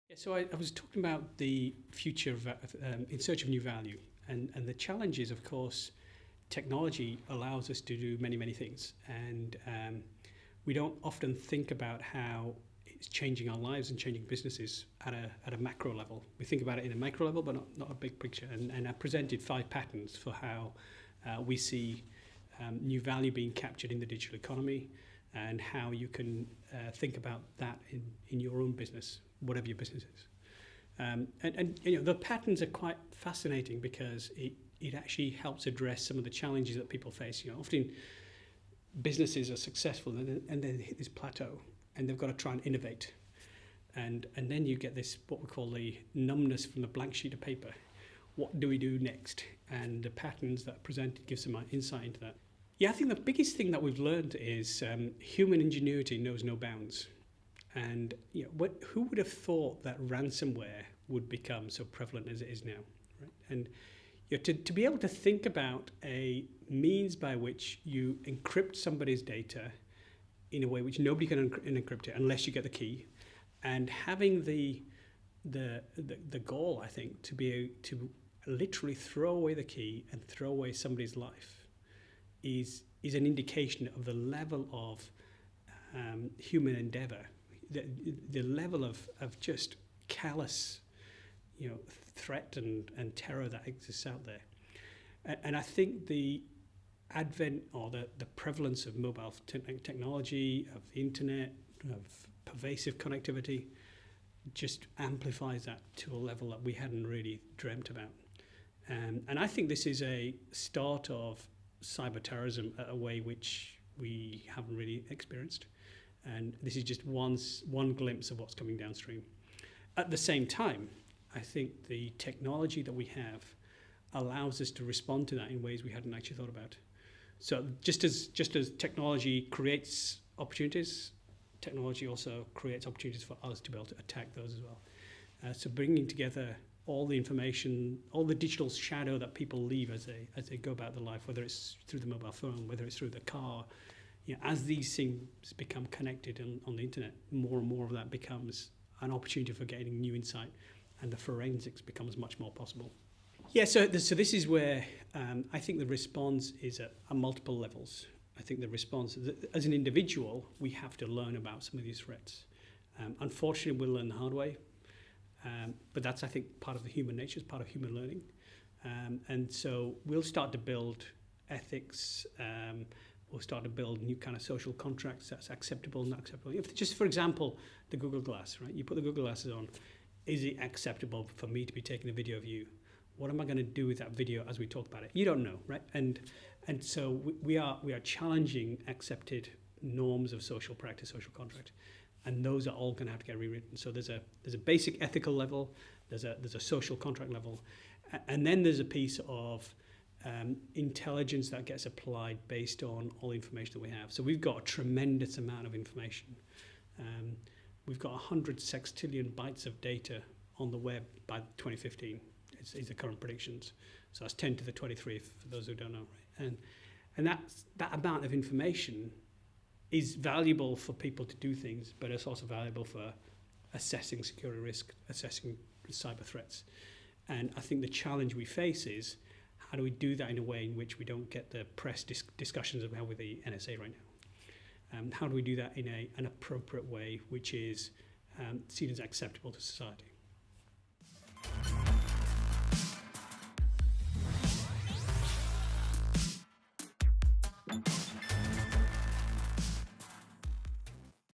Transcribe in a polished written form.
Yeah, so I was talking about the future of, in search of new value, and the challenge is, of course, technology allows us to do many, many things, and we don't often think about how it's changing our lives and changing businesses at a macro level. We think about it in a micro level, but not a big picture. And I presented 5 patterns for how we see new value being captured in the digital economy, and how you can think about that in your own business, whatever your business is. And you know, the patterns are quite fascinating because it actually helps address some of the challenges that people face. You know, often businesses are successful and then hit this plateau, and they've got to try and innovate. And then you get this, what we call the numbness from the blank sheet of paper. What do we do next? And the patterns that are presented give some insight into that. Yeah, I think the biggest thing that we've learned is human ingenuity knows no bounds. And you know, who would have thought that ransomware would become so prevalent as it is now? Right? And you know, to be able to think about a means by which you encrypt somebody's data in a way which nobody can encrypt it unless you get the key, and having the goal, I think, to be to literally throw away the key and throw away somebody's life is an indication of the level of human endeavor, the level of just callous, you know, threat and terror that exists out there. And I think the advent or the prevalence of mobile technology, of the internet, of pervasive connectivity, just amplifies that to a level that we hadn't really dreamt about. And I think this is a start of cyber terrorism, a way which we haven't really experienced. And this is just one glimpse of what's coming downstream. At the same time, I think the technology that we have allows us to respond to that in ways we hadn't actually thought about. So just as technology creates opportunities, technology also creates opportunities for us to be able to attack those as well. So bringing together all the information, all the digital shadow that people leave as they go about their life, whether it's through the mobile phone, whether it's through the car, you know, as these things become connected on the internet, more and more of that becomes an opportunity for getting new insight, and the forensics becomes much more possible. Yeah, so this is where I think the response is at multiple levels. I think the response, as an individual, we have to learn about some of these threats. Unfortunately, we'll learn the hard way, but that's, I think, part of the human nature, it's part of human learning. And so we'll start to build ethics, we'll start to build new kind of social contracts that's acceptable, not acceptable. If just for example, the Google Glass, right? You put the Google glasses on, is it acceptable for me to be taking a video of you? What am I going to do with that video as we talk about it? You don't know, right? And so we are challenging accepted norms of social practice, social contract, and those are all going to have to get rewritten. So there's a basic ethical level, there's a social contract level, and then there's a piece of intelligence that gets applied based on all the information that we have. So we've got a tremendous amount of information. We've got 100 sextillion bytes of data on the web by 2015. Is the current predictions. So that's 10 to the 23 for those who don't know. Right? And that amount of information is valuable for people to do things, but it's also valuable for assessing security risk, assessing cyber threats. And I think the challenge we face is, how do we do that in a way in which we don't get the press discussions of how with the NSA right now? How do we do that in an appropriate way, which is seen as acceptable to society?